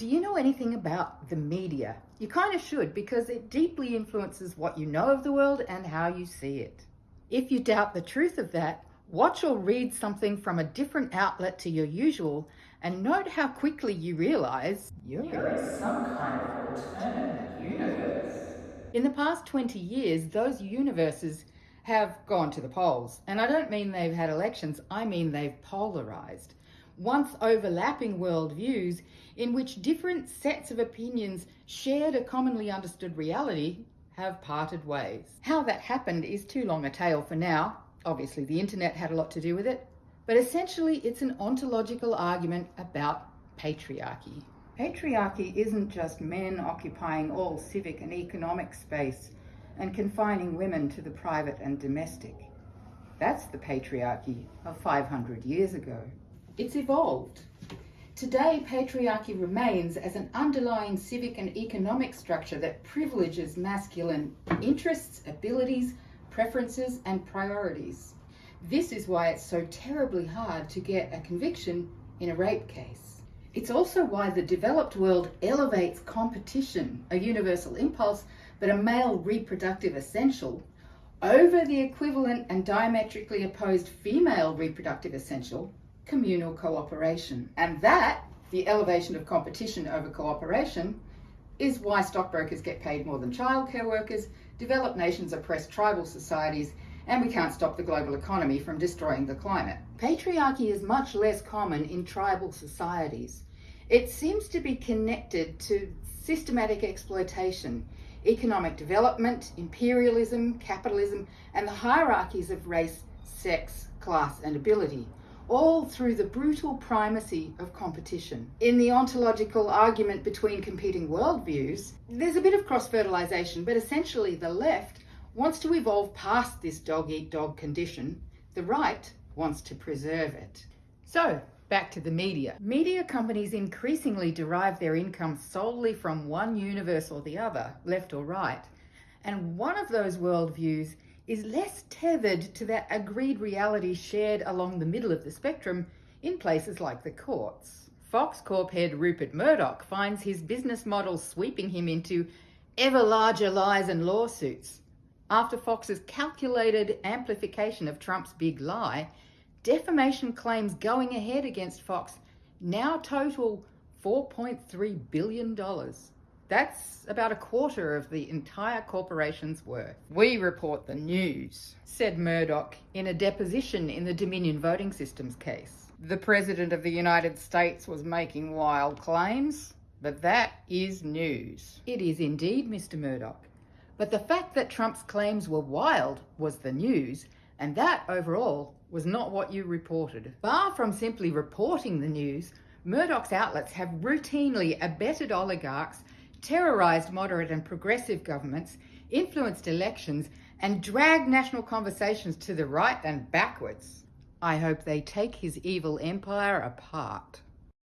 Do you know anything about the media? You kind of should, because it deeply influences what you know of the world and how you see it. If you doubt the truth of that, watch or read something from a different outlet to your usual and note how quickly you realize you're in some kind of alternate universe. In the past 20 years, those universes have gone to the polls. And I don't mean they've had elections, I mean they've polarized. Once overlapping worldviews in which different sets of opinions shared a commonly understood reality have parted ways. How that happened is too long a tale for now. Obviously, the internet had a lot to do with it. But essentially, it's an ontological argument about patriarchy. Patriarchy isn't just men occupying all civic and economic space and confining women to the private and domestic. That's the patriarchy of 500 years ago. It's evolved. Today, patriarchy remains as an underlying civic and economic structure that privileges masculine interests, abilities, preferences, and priorities. This is why it's so terribly hard to get a conviction in a rape case. It's also why the developed world elevates competition, a universal impulse, but a male reproductive essential, over the equivalent and diametrically opposed female reproductive essential, communal cooperation. And that, the elevation of competition over cooperation, is why stockbrokers get paid more than childcare workers, developed nations oppress tribal societies, and we can't stop the global economy from destroying the climate. Patriarchy is much less common in tribal societies. It seems to be connected to systematic exploitation, economic development, imperialism, capitalism, and the hierarchies of race, sex, class, and ability, all through the brutal primacy of competition. In the ontological argument between competing worldviews, there's a bit of cross-fertilization, but essentially the left wants to evolve past this dog-eat-dog condition. The right wants to preserve it. So, back to the media. Media companies increasingly derive their income solely from one universe or the other, left or right. And one of those worldviews is less tethered to that agreed reality shared along the middle of the spectrum in places like the courts. Fox Corp head Rupert Murdoch finds his business model sweeping him into ever larger lies and lawsuits. After Fox's calculated amplification of Trump's big lie, defamation claims going ahead against Fox now total $4.3 billion. That's about a quarter of the entire corporation's worth. "We report the news," said Murdoch in a deposition in the Dominion voting systems case. The President of the United States was making wild claims, but that is news. It is indeed, Mr. Murdoch. But the fact that Trump's claims were wild was the news, and that overall was not what you reported. Far from simply reporting the news, Murdoch's outlets have routinely abetted oligarchs, terrorized moderate and progressive governments, influenced elections, and dragged national conversations to the right and backwards. I hope they take his evil empire apart.